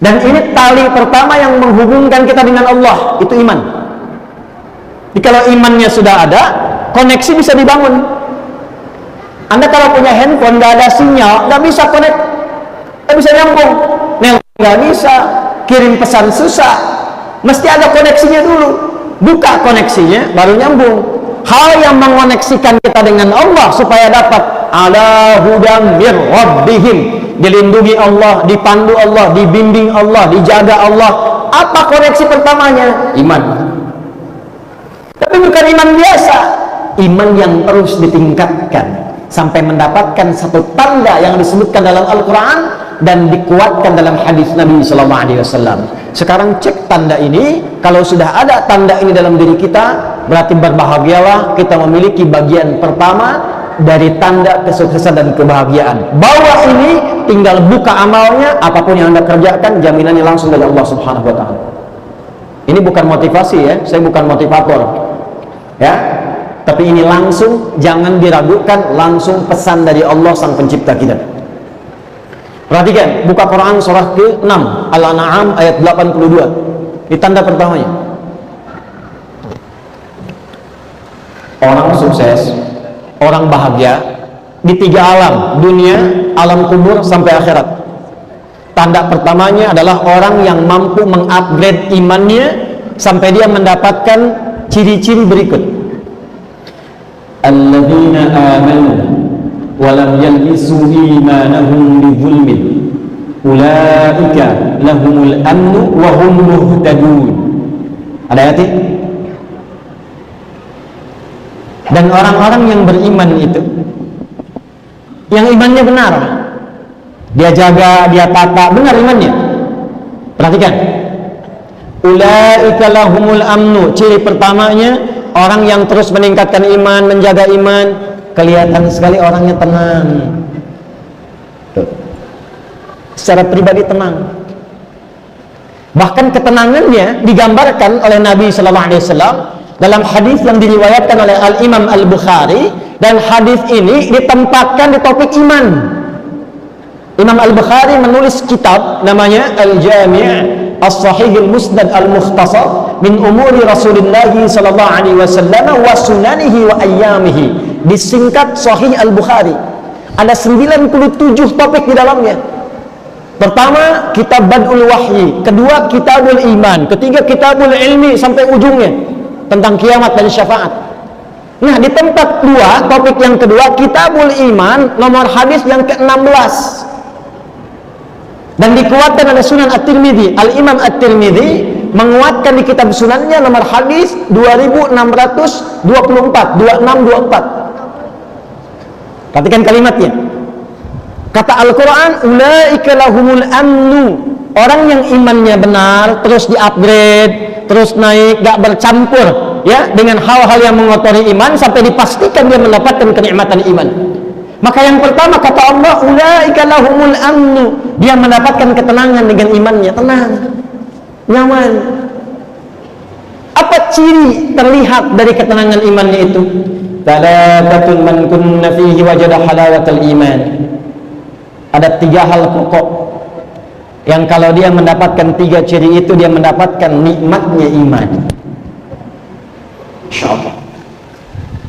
Dan ini tali pertama yang menghubungkan kita dengan Allah, itu iman. Jadi kalau imannya sudah ada, koneksi bisa dibangun. Anda kalau punya handphone nggak ada sinyal, nggak bisa connect, nggak bisa nyambung, nelpon nggak bisa, kirim pesan susah, mesti ada koneksinya dulu. Buka koneksinya, baru nyambung. Hal yang mengoneksikan kita dengan Allah supaya dapat ala hudam mir rabbihim, dilindungi Allah, dipandu Allah, dibimbing Allah, dijaga Allah. Apa koneksi pertamanya? Iman. Tapi bukan iman biasa, iman yang terus ditingkatkan sampai mendapatkan satu tanda yang disebutkan dalam Al-Quran dan dikuatkan dalam hadis Nabi SAW. Sekarang cek tanda ini. Kalau sudah ada tanda ini dalam diri kita, berarti berbahagialah kita memiliki bagian pertama dari tanda kesuksesan dan kebahagiaan. Bawa ini, tinggal buka amalnya. Apapun yang Anda kerjakan, jaminannya langsung dari Allah Subhanahu wa Ta'ala. Ini bukan motivasi ya, saya bukan motivator ya, tapi ini langsung, jangan diragukan, langsung pesan dari Allah sang pencipta kita. Perhatikan, buka Quran surah ke-6 Al-An'am ayat 82. Ini tanda pertamanya. Orang sukses, orang bahagia di 3 alam, dunia, alam kubur sampai akhirat. Tanda pertamanya adalah orang yang mampu mengupgrade imannya sampai dia mendapatkan ciri-ciri berikut. Alladzina amanu wa lam yalbisu imanahum bizulmin ulaika lahumul amnu wa hum muhtadun. Ada ayat ini? Dan orang-orang yang beriman itu, yang imannya benar, dia jaga, dia tata, benar imannya. Perhatikan, ulaika lahumul amnu. Ciri pertamanya, orang yang terus meningkatkan iman, menjaga iman, kelihatan sekali orangnya tenang. Tuh. Secara pribadi tenang. Bahkan ketenangannya digambarkan oleh Nabi SAW dalam hadis yang diriwayatkan oleh Al-Imam Al-Bukhari, dan hadis ini ditempatkan di topik iman. Imam Al-Bukhari menulis kitab namanya Al-Jami' As-Sahih Al-Musnad Al-Mukhtasar min umuri Rasulullah sallallahu alaihi wasallam wa sunanihi wa ayyamihi. Disingkat Sahih Al-Bukhari. Ada 97 topik di dalamnya. Pertama, kitab Bad'ul Wahyi, kedua Kitabul Iman, ketiga Kitabul Ilmi sampai ujungnya tentang kiamat dan syafaat. Nah, di tempat 2, topik yang kedua, Kitabul Iman, nomor hadis yang ke-16. Dan dikuatkan oleh Sunan At-Tirmidzi. Al-Imam At-Tirmidzi menguatkan di kitab sunannya nomor hadis 2624, 2624. Perhatikan kalimatnya. Kata Al-Quran, ulaika lahumul amnu. Orang yang imannya benar, terus di-upgrade, terus naik, gak bercampur ya dengan hal-hal yang mengotori iman sampai dipastikan dia mendapatkan kenikmatan iman. Maka yang pertama kata Allah, ulaika lahumul amnu. Dia mendapatkan ketenangan dengan imannya, tenang, nyaman. Apa ciri terlihat dari ketenangan imannya itu? Talatatun man kunna fihi wajada halawatal iman. Ada 3 hal pokok yang kalau dia mendapatkan 3 ciri itu, dia mendapatkan nikmatnya iman. Insyaallah.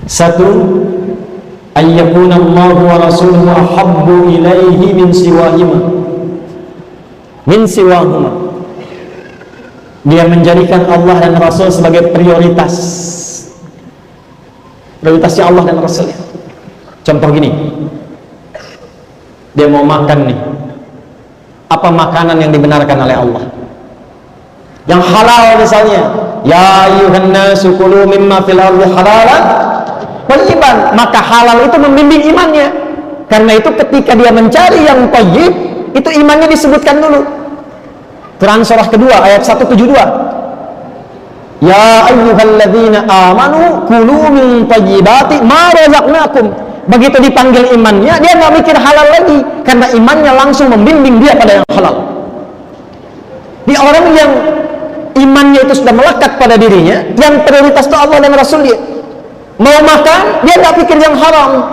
1, ayyakuna Allah wa rasuluhu ahabbu ilaihi min siwahuma. Dia menjadikan Allah dan Rasul sebagai prioritasnya Allah dan Rasulnya. Contoh gini, dia mau makan nih, apa makanan yang dibenarkan oleh Allah, yang halal misalnya, ya ayyuhan nasu kulu mimma fil ardi halalan thayyiban, maka halal itu membimbing imannya. Karena itu ketika dia mencari yang thayyib, itu imannya disebutkan dulu. Quran surah kedua ayat 172, ya ayyuhalladzina amanu kulu min thayyibati ma razaqnakum. Begitu dipanggil imannya, dia nggak mikir halal lagi, karena imannya langsung membimbing dia pada yang halal. Di orang yang imannya itu sudah melekat pada dirinya, yang prioritas itu Allah dan Rasul, dia mau makan, dia nggak pikir yang haram,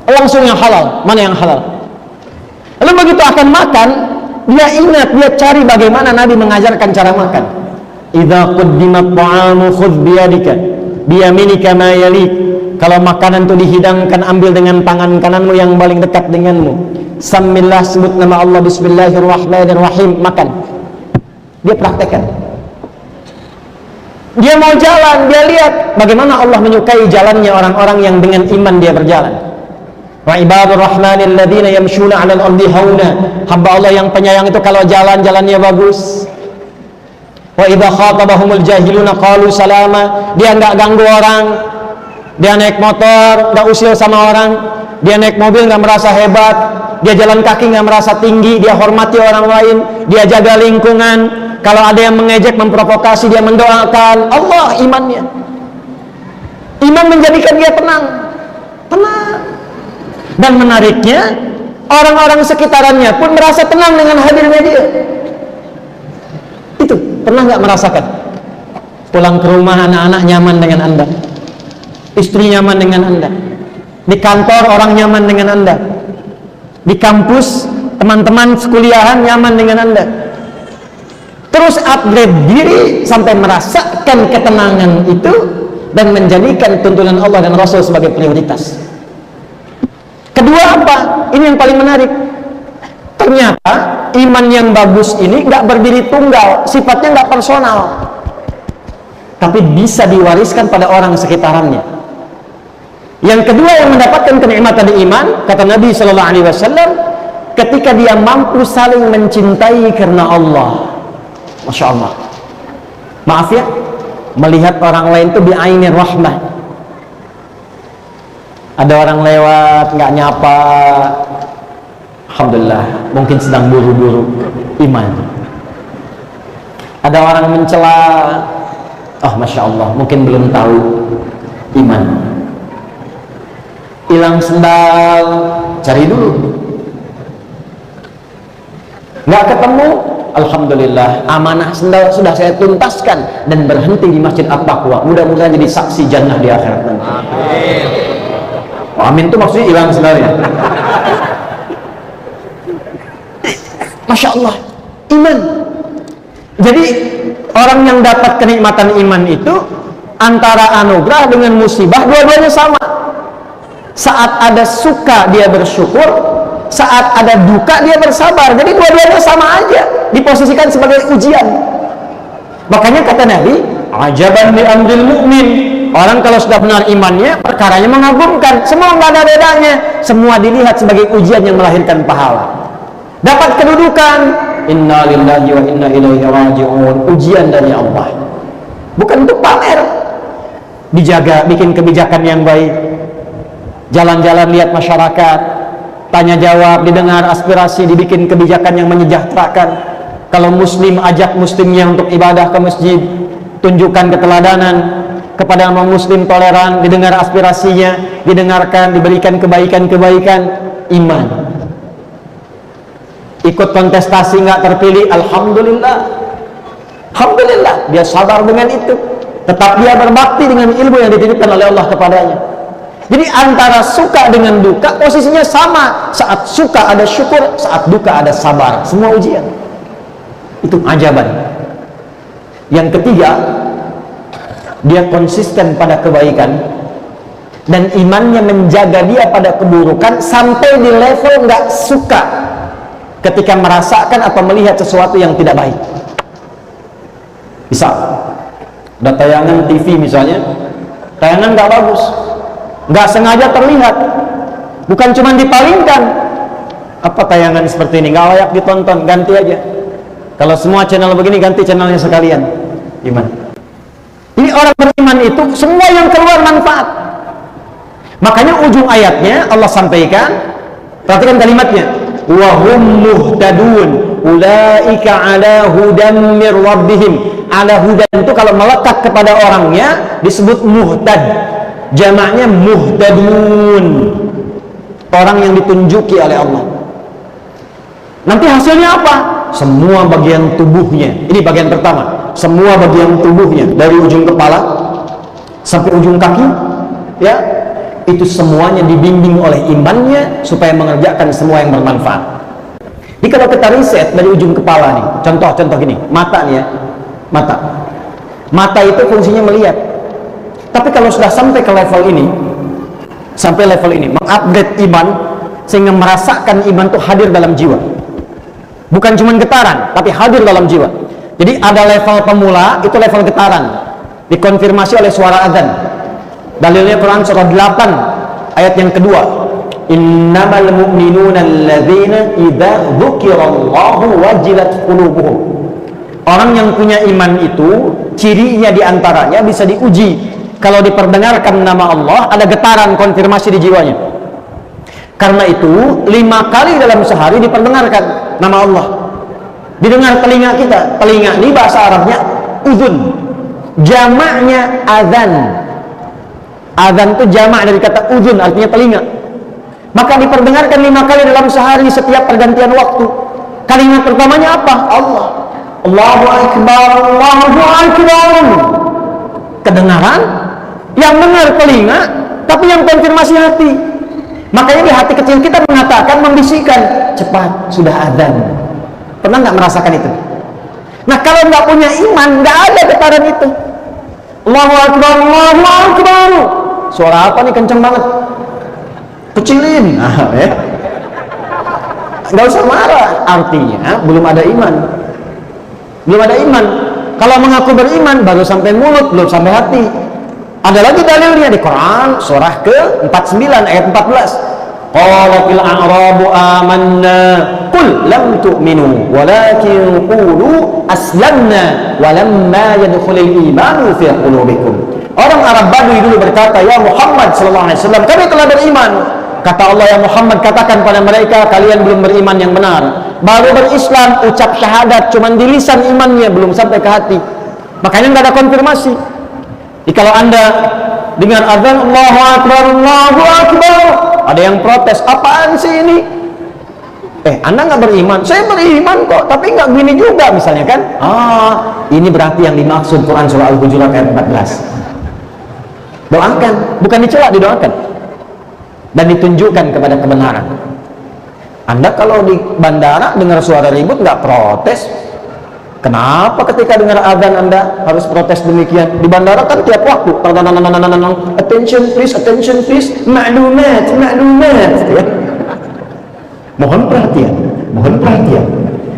langsung yang halal. Mana yang halal? Lalu begitu akan makan, dia ingat, dia cari bagaimana Nabi mengajarkan cara makan. Idza quddimat ta'amu khudh biyadika biyaminika ma yalik. Kalau makanan itu dihidangkan, ambil dengan tangan kananmu yang paling dekat denganmu. Samillah, sebut nama Allah, bismillahirrahmanirrahim, makan. Dia praktekkan. Dia mau jalan, dia lihat bagaimana Allah menyukai jalannya orang-orang yang dengan iman dia berjalan. Wa ibadur rahmanil ladzina yamshuna 'alal ardi hauna. Hamba Allah yang penyayang itu kalau jalan, jalannya bagus. Wa idza khatabahumul jahiluna qalu salama. Dia enggak ganggu orang. Dia naik motor, enggak usil sama orang. Dia naik mobil enggak merasa hebat. Dia jalan kaki enggak merasa tinggi. Dia hormati orang lain. Dia jaga lingkungan. Kalau ada yang mengejek, memprovokasi, dia mendoakan. Allah imannya. Iman menjadikan dia tenang. Tenang. Dan menariknya, orang-orang sekitarannya pun merasa tenang dengan hadirnya dia. Itu, pernah nggak merasakan? Pulang ke rumah, anak-anak nyaman dengan Anda. Istri nyaman dengan Anda. Di kantor, orang nyaman dengan Anda. Di kampus, teman-teman sekuliahan nyaman dengan Anda. Terus upgrade diri sampai merasakan ketenangan itu dan menjadikan tuntunan Allah dan Rasul sebagai prioritas. Kedua apa? Ini yang paling menarik. Ternyata iman yang bagus ini nggak berdiri tunggal, sifatnya nggak personal, tapi bisa diwariskan pada orang sekitarannya. Yang kedua yang mendapatkan kenikmatan iman, kata Nabi Shallallahu Alaihi Wasallam, ketika dia mampu saling mencintai karena Allah. Masya Allah. Maaf ya, melihat orang lain itu bi'ainir rahmah. Ada orang lewat nggak nyapa, alhamdulillah, mungkin sedang buru-buru iman. Ada orang mencela, oh masya Allah, mungkin belum tahu iman. Hilang sendal, cari dulu. Nggak ketemu, alhamdulillah, amanah sendal sudah saya tuntaskan dan berhenti di Masjid At-Taqwa. Mudah-mudahan jadi saksi jannah di akhirat nanti. Amin. Oh, amin itu maksudnya hilang sendalnya. Masya Allah, iman. Jadi orang yang dapat kenikmatan iman itu antara anugerah dengan musibah, dua-duanya sama. Saat ada suka dia bersyukur, saat ada duka dia bersabar. Jadi dua-duanya sama aja, diposisikan sebagai ujian. Makanya kata Nabi, ajaban li amril mu'min. Orang kalau sudah benar imannya, perkaranya mengagumkan. Semua nggak ada bedanya. Semua dilihat sebagai ujian yang melahirkan pahala. Dapat kedudukan, inna lillahi wa inna ilaihi raji'un, ujian dari Allah. Bukan untuk pamer. Dijaga, bikin kebijakan yang baik. Jalan-jalan lihat masyarakat, tanya jawab, didengar aspirasi, dibikin kebijakan yang menyejahterakan. Kalau muslim, ajak muslimnya untuk ibadah ke masjid, tunjukkan keteladanan kepada non muslim, toleran, didengar aspirasinya, didengarkan, diberikan kebaikan-kebaikan. Iman. Ikut kontestasi nggak terpilih, alhamdulillah, alhamdulillah, dia sabar dengan itu, tetap dia berbakti dengan ilmu yang dititipkan oleh Allah kepadanya. Jadi antara suka dengan duka posisinya sama. Saat suka ada syukur, saat duka ada sabar. Semua ujian. Itu ajaban. Yang ketiga, dia konsisten pada kebaikan dan imannya menjaga dia pada keburukan sampai di level nggak suka ketika merasakan atau melihat sesuatu yang tidak baik. Bisa ada tayangan TV misalnya, tayangan nggak bagus, nggak sengaja terlihat, bukan cuma dipalingkan. Apa tayangan seperti ini nggak layak ditonton, ganti aja. Kalau semua channel begini, ganti channelnya sekalian. Iman. Ini orang beriman itu semua yang keluar manfaat. Makanya ujung ayatnya Allah sampaikan, perhatikan kalimatnya, wa hum muhtadun ulaika ala hudan mir rabbihim. Ala hudan itu kalau melekat kepada orangnya disebut muhtad. Jamaknya muhtadun, orang yang ditunjuki oleh Allah. Nanti hasilnya apa? Semua bagian tubuhnya, ini bagian pertama, semua bagian tubuhnya dari ujung kepala sampai ujung kaki, ya, itu semuanya dibimbing oleh imannya supaya mengerjakan semua yang bermanfaat. Jadi kalau kita riset dari ujung kepala nih, contoh gini, mata nih ya, mata itu fungsinya melihat. Tapi kalau sudah sampai ke level ini, mengupgrade iman, sehingga merasakan iman itu hadir dalam jiwa, bukan cuma getaran, tapi hadir dalam jiwa. Jadi ada level pemula, itu level getaran, dikonfirmasi oleh suara azan. Dalilnya Quran surah 8 ayat yang kedua, innamal mu'minuna alladzina idza dzukirallahu wajilat qulubuhum. Orang yang punya iman itu cirinya diantaranya bisa diuji, kalau diperdengarkan nama Allah ada getaran konfirmasi di jiwanya. Karena itu 5 kali dalam sehari diperdengarkan nama Allah, didengar telinga kita. Telinga ini bahasa Arabnya uzun, jamaknya azan. Azan itu jamak dari kata uzun, artinya telinga. Maka diperdengarkan 5 kali dalam sehari setiap pergantian waktu. Kalimat pertamanya apa? Allah. Allahu Akbar, Allahu Akbar. Kedengaran, yang dengar telinga, tapi yang konfirmasi hati. Makanya di hati kecil kita mengatakan, membisikkan, cepat, sudah azan. Pernah nggak merasakan itu? Nah, kalau nggak punya iman, nggak ada getaran itu. Allahu Akbar, Allahu Akbar. Suara apa nih, kenceng banget? Kecilin, ya. Nggak usah marah, artinya belum ada iman. Kalau mengaku beriman baru sampai mulut, belum sampai hati. Ada lagi dalilnya di Quran surah ke-49 ayat 14. Qalatil a'rabu amanna qul lam tu'minu walakin qulu aslamna walamma yadkhulul imanu fi qulubikum. Orang Arab Badui dulu berkata, ya Muhammad sallallahu alaihi wasallam, kami telah beriman. Kata Allah, ya Muhammad, katakan pada mereka, kalian belum beriman yang benar. Baru berislam, ucap syahadat, cuman di lisan imannya, belum sampai ke hati. Makanya nggak ada konfirmasi. Jadi kalau anda dengar azan Allahu Akbar, Allahu Akbar, ada yang protes, apaan sih ini? Anda nggak beriman? Saya beriman kok, tapi nggak gini juga misalnya kan? Ini berarti yang dimaksud Quran surah Al-Hujurat ayat 14. Doakan, bukan dicela, didoakan dan ditunjukkan kepada kebenaran. Anda kalau di bandara dengar suara ribut nggak protes, kenapa ketika dengar azan Anda harus protes demikian? Di bandara kan tiap waktu attention please, maklumat ya. Mohon perhatian.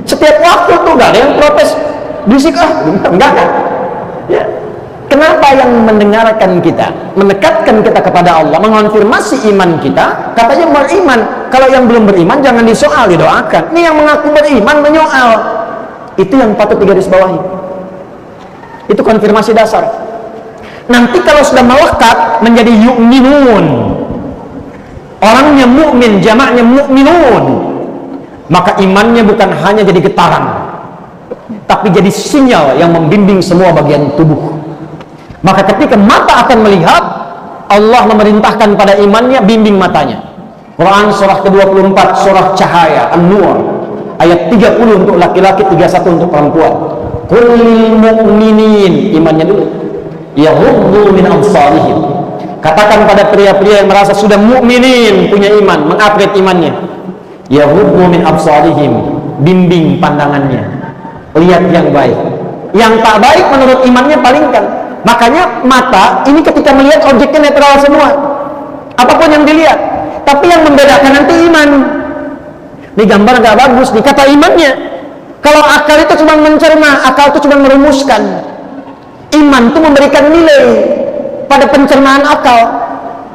Setiap waktu tuh nggak ada yang protes, berisik enggak kan ya. Kenapa yang mendengarkan kita, mendekatkan kita kepada Allah, mengonfirmasi iman kita, katanya beriman. Kalau yang belum beriman jangan disoal, didoakan. Ini yang mengaku beriman menyoal. Itu yang patut digarisbawahi. Itu konfirmasi dasar. Nanti kalau sudah melekat menjadi yu'minun, orangnya mukmin, jamaknya mukminun, maka imannya bukan hanya jadi getaran, tapi jadi sinyal yang membimbing semua bagian tubuh. Maka ketika mata akan melihat, Allah memerintahkan pada imannya, bimbing matanya. Quran surah ke-24, surah Cahaya, An-Nur, ayat 30 untuk laki-laki, 31 untuk perempuan. Qul lil mu'minin, imannya dulu, yaghuddu min absarihim. Katakan pada pria-pria yang merasa sudah mukminin, punya iman, mengupgrade imannya, yaghuddu min absarihim, bimbing pandangannya, lihat yang baik. Yang tak baik menurut imannya palingkan. Makanya mata ini ketika melihat objeknya netral semua, apapun yang dilihat. Tapi yang membedakan nanti iman. Ini gambar gak bagus nih, kata imannya. Kalau akal itu cuma mencerna, akal itu cuma merumuskan. Iman itu memberikan nilai pada pencernaan akal.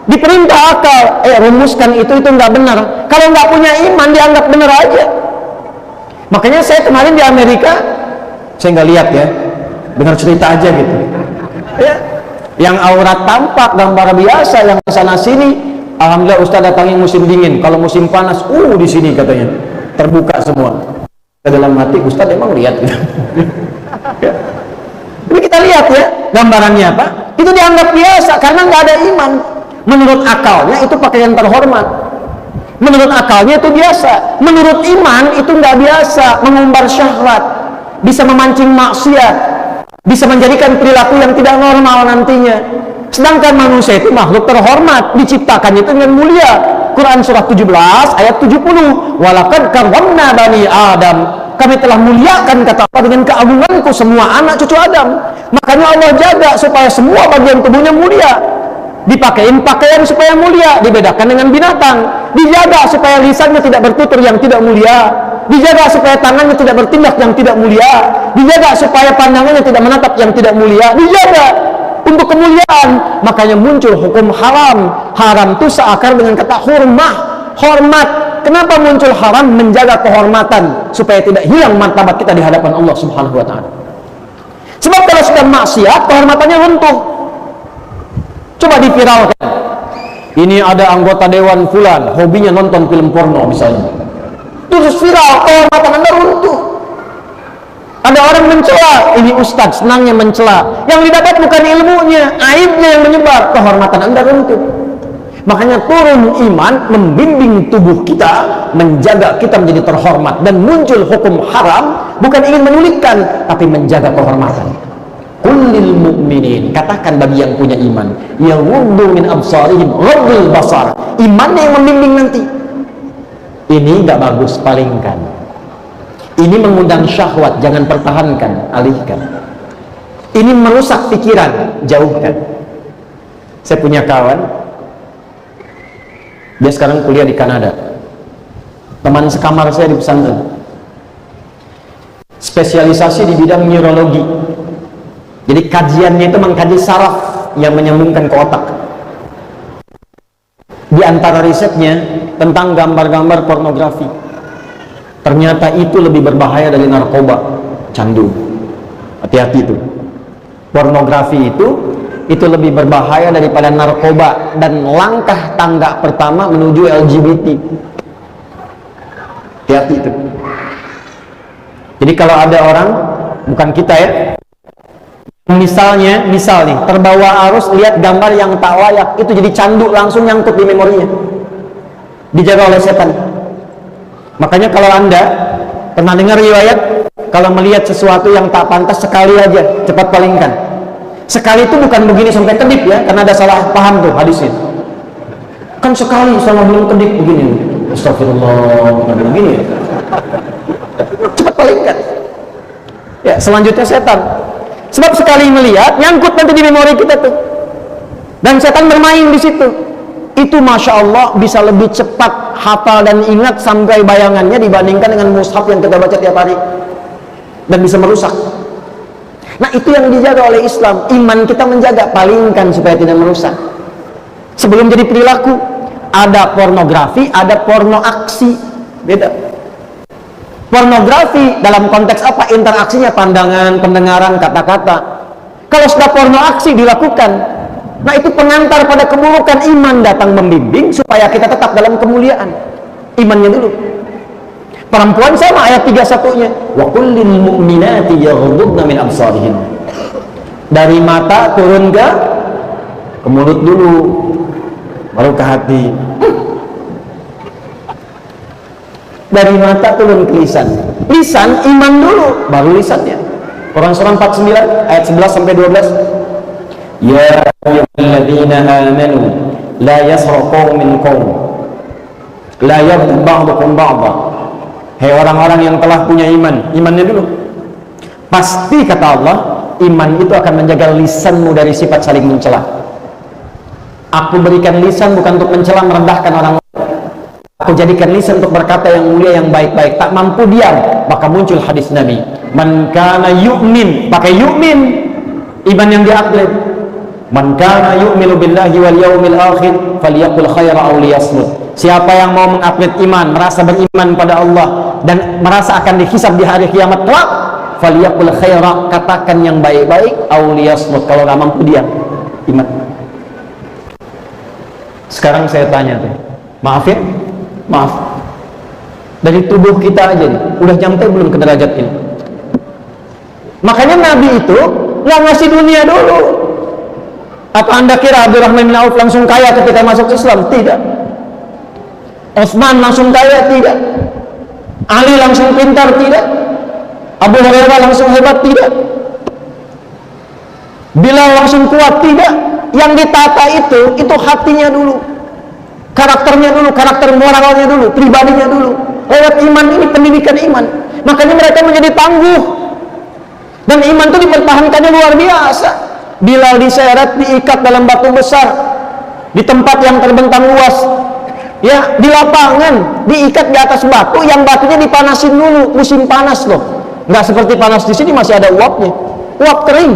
Diperintah akal, rumuskan itu nggak benar. Kalau nggak punya iman dianggap benar aja. Makanya saya kemarin di Amerika, saya nggak lihat ya, dengar cerita aja gitu. Ya, yang aurat tampak gambar biasa, yang sana sini, alhamdulillah Ustaz datangi musim dingin. Kalau musim panas, di sini katanya terbuka semua. Ke dalam hati Ustaz emang lihat gitu. Ya. Ini kita lihat ya, gambarannya apa? Itu dianggap biasa karena nggak ada iman. Menurut akalnya itu pakaian terhormat. Menurut akalnya itu biasa. Menurut iman itu nggak biasa, mengumbar syahwat, bisa memancing maksiat, bisa menjadikan perilaku yang tidak normal nantinya. Sedangkan manusia itu makhluk terhormat, diciptakan itu dengan mulia. Quran surah 17 ayat 70. Walaqad karramna bani Adam. Kami telah muliakan, kata Allah, dengan keagunganku semua anak cucu Adam. Makanya Allah jaga supaya semua bagian tubuhnya mulia. Dipakein pakaian supaya mulia, dibedakan dengan binatang. Dijaga supaya lisannya tidak bertutur yang tidak mulia. Dijaga supaya tangannya tidak bertindak yang tidak mulia. Dijaga supaya pandangannya tidak menatap yang tidak mulia. Dijaga untuk kemuliaan. Makanya muncul hukum haram. Haram itu seakar dengan kata hurmah, hormat. Kenapa muncul haram? Menjaga kehormatan supaya tidak hilang martabat kita di hadapan Allah Subhanahu wa taala. Sebab kalau sudah maksiat, kehormatannya runtuh. Coba diviralkan. Ini ada anggota dewan fulan, hobinya nonton film porno misalnya. Terus viral, kehormatan Anda runtuh. Ada orang mencela, ini ustadz senangnya mencela. Yang didapat bukan ilmunya, aibnya yang menyebar, kehormatan Anda runtuh. Makanya turun iman membimbing tubuh kita, menjaga kita menjadi terhormat, dan muncul hukum haram bukan ingin menyulitkan, tapi menjaga kehormatan. Kullil mu'minin, katakan bagi yang punya iman, yaghuddu min absarihim ghaddul basar. Imannya yang membimbing nanti. Ini enggak bagus, palingkan. Ini mengundang syahwat, jangan pertahankan, alihkan. Ini merusak pikiran, jauhkan. Saya punya kawan, dia sekarang kuliah di Kanada. Teman sekamar saya di pesantren. Spesialisasi di bidang neurologi. Jadi kajiannya itu mengkaji saraf yang menyambungkan ke otak. Di antara risetnya tentang gambar-gambar pornografi. Ternyata itu lebih berbahaya dari narkoba, candu. Hati-hati itu. Pornografi itu lebih berbahaya daripada narkoba dan langkah tangga pertama menuju LGBT. Hati-hati itu. Jadi kalau ada orang, bukan kita ya, misal nih, terbawa arus lihat gambar yang tak layak, itu jadi candu, langsung nyangkut di memorinya. Dijaga oleh setan. Makanya kalau Anda pernah dengar riwayat, kalau melihat sesuatu yang tak pantas sekali aja, cepat palingkan. Sekali itu bukan begini sampai kedip ya, karena ada salah paham tuh hadisnya. Kan sekali sama belum kedip begini. Astagfirullah, bukan begini ya. Cepat palingkan. Ya, selanjutnya setan. Sebab sekali melihat, nyangkut nanti di memori kita tuh. Dan setan bermain di situ. Itu Masya Allah bisa lebih cepat hafal dan ingat sampai bayangannya dibandingkan dengan mushaf yang kita baca tiap hari. Dan bisa merusak. Nah itu yang dijaga oleh Islam. Iman kita menjaga, palingkan supaya tidak merusak. Sebelum jadi perilaku, ada pornografi, ada porno aksi. Beda. Pornografi dalam konteks apa? Interaksinya pandangan, pendengaran, kata-kata. Kalau sudah porno aksi dilakukan, nah itu pengantar pada keburukan. Iman datang membimbing supaya kita tetap dalam kemuliaan. Imannya dulu. Perempuan sama ayat 31-nya. Wa kullil mu'minati yaghuddna min absarihin. Dari mata turun ke mulut dulu, baru ke hati. Dari mata turun ke lisan. Lisan iman dulu, baru lisannya. Quran surah 49 ayat 11 sampai 12. Ya ayyuhalladzina amanu la yasra qaumin qaum la yaghtab ba'dukum ba'dha. Hei orang-orang yang telah punya iman, imannya dulu. Pasti kata Allah, iman itu akan menjaga lisanmu dari sifat saling mencela. Aku berikan lisan bukan untuk mencela merendahkan orang lain. Aku jadikan lisan untuk berkata yang mulia, yang baik-baik. Tak mampu diam, maka muncul hadis Nabi. Man kana yu'min, pakai yu'min, iman yang diupgrade. Man kana yu'minu billahi wal yawmil akhir falyaqul khaira aw liyasmut. Siapa yang mau mengupgrade iman, merasa beriman pada Allah dan merasa akan dihisab di hari kiamat kelak, falyaqul khaira, katakan yang baik-baik, aw liyasmut, kalau enggak mampu diam. Iman. Sekarang saya tanya tuh. Maaf ya? Maaf. Dari tubuh kita aja nih, udah nyampe belum ke derajat ini? Makanya Nabi itu nggak ngasih dunia dulu. Apa Anda kira Abdurrahman bin Auf langsung kaya ketika masuk Islam? Tidak. Utsman langsung kaya? Tidak. Ali langsung pintar? Tidak. Abu Hurairah langsung hebat? Tidak. Bilal langsung kuat? Tidak. Yang ditata itu hatinya dulu. karakternya dulu, karakter moralnya dulu, pribadinya dulu. Lewat iman ini, pendidikan iman. Makanya mereka menjadi tangguh. Dan iman itu dipertahankannya luar biasa. Bilal diseret, diikat dalam batu besar, di tempat yang terbentang luas, ya, di lapangan, diikat di atas batu, yang batunya dipanasin dulu, musim panas loh. Nggak seperti panas di sini, masih ada uapnya, uap kering.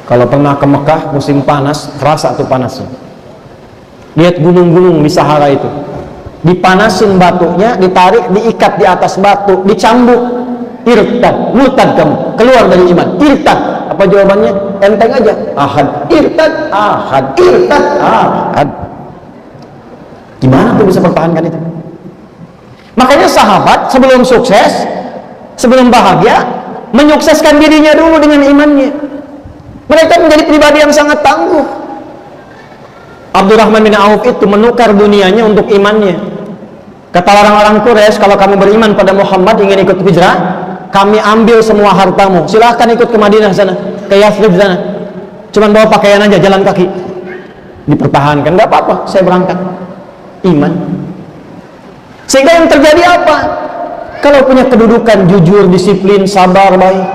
Kalau pernah ke Mekah musim panas, terasa tuh panasnya. Lihat gunung-gunung di Sahara itu, dipanasin batunya, ditarik, diikat di atas batu, dicambuk. Irtad, murtad kamu, keluar dari iman. Irtad, apa jawabannya? Enteng aja. Ahad, irtad, ahad, irtad, ahad. Gimana tuh bisa pertahankan itu? Makanya sahabat sebelum sukses, sebelum bahagia, menyukseskan dirinya dulu dengan imannya. Mereka menjadi pribadi yang sangat tangguh. Abdurrahman bin Auf itu menukar dunianya untuk imannya. Kata orang-orang Quraisy, kalau kamu beriman pada Muhammad, ingin ikut hijrah, kami ambil semua hartamu, silahkan ikut ke Madinah sana, ke Yathrib sana, cuman bawa pakaian aja, jalan kaki. Dipertahankan, nggak apa-apa, saya berangkat. Iman. Sehingga yang terjadi apa? Kalau punya kedudukan jujur, disiplin, sabar, baik.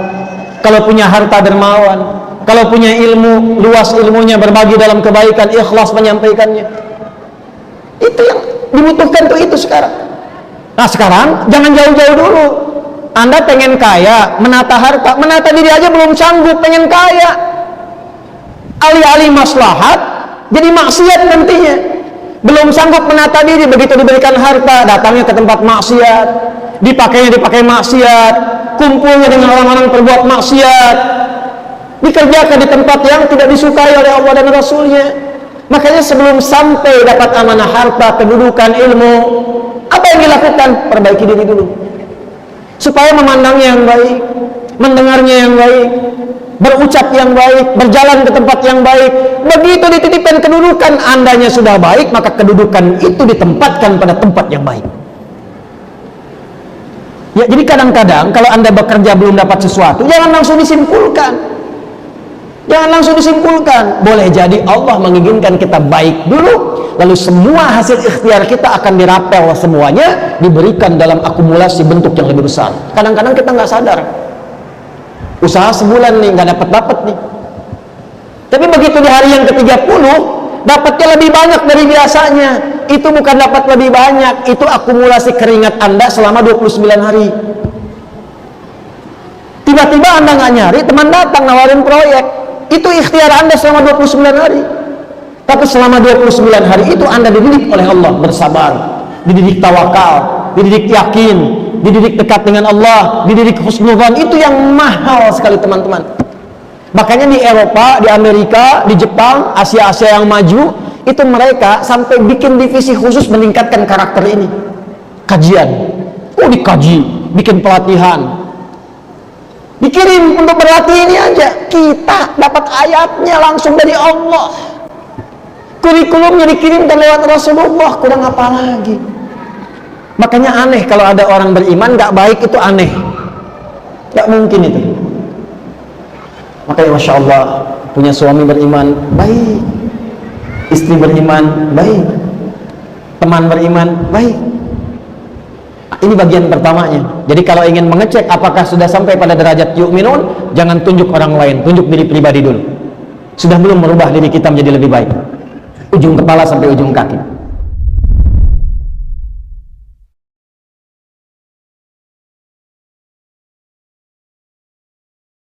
Kalau punya harta, dermawan. Kalau punya ilmu, luas ilmunya, berbagi dalam kebaikan, ikhlas menyampaikannya. Itu yang dibutuhkan tuh, itu sekarang. Nah sekarang jangan jauh-jauh dulu. Anda pengen kaya, menata harta, menata diri aja belum sanggup, pengen kaya. Alih-alih maslahat, jadi maksiat nantinya. Belum sanggup menata diri, begitu diberikan harta, datangnya ke tempat maksiat, dipakai maksiat, kumpulnya dengan orang-orang perbuat maksiat, dikerjakan di tempat yang tidak disukai oleh Allah dan Rasulnya. Makanya sebelum sampai dapat amanah harta, kedudukan, ilmu, apa yang dilakukan? Perbaiki diri dulu, supaya memandangnya yang baik, mendengarnya yang baik, berucap yang baik, berjalan ke tempat yang baik. Begitu dititipkan kedudukan, andanya sudah baik, maka kedudukan itu ditempatkan pada tempat yang baik. Ya, jadi kadang-kadang kalau Anda bekerja belum dapat sesuatu, jangan langsung disimpulkan. Jangan langsung disimpulkan. Boleh jadi Allah menginginkan kita baik dulu, lalu semua hasil ikhtiar kita akan dirapel semuanya, diberikan dalam akumulasi bentuk yang lebih besar. Kadang-kadang kita nggak sadar. Usaha sebulan nih, nggak dapat nih. Tapi begitu di hari yang ke-30, dapatnya lebih banyak dari biasanya. Itu bukan dapat lebih banyak, itu akumulasi keringat Anda selama 29 hari. Tiba-tiba Anda nggak nyari, teman datang nawarin proyek. Itu ikhtiar Anda selama 29 hari. Tapi selama 29 hari itu Anda dididik oleh Allah bersabar, dididik tawakal, dididik yakin, dididik dekat dengan Allah, dididik husnudzan. Itu yang mahal sekali teman-teman. Makanya di Eropa, di Amerika, di Jepang, Asia-Asia yang maju, itu mereka sampai bikin divisi khusus meningkatkan karakter ini. Kajian, dikaji, bikin pelatihan, dikirim untuk berlatih ini aja. Kita dapat ayatnya langsung dari Allah, kurikulumnya dikirimkan lewat Rasulullah, kurang apa lagi. Makanya aneh kalau ada orang beriman gak baik, itu aneh, gak mungkin itu. Makanya Masya Allah, punya suami beriman baik, istri beriman baik, teman beriman baik. Ini bagian pertamanya. Jadi kalau ingin mengecek apakah sudah sampai pada derajat yu'minun, jangan tunjuk orang lain, tunjuk diri pribadi dulu. Sudah belum merubah diri kita menjadi lebih baik, ujung kepala sampai ujung kaki.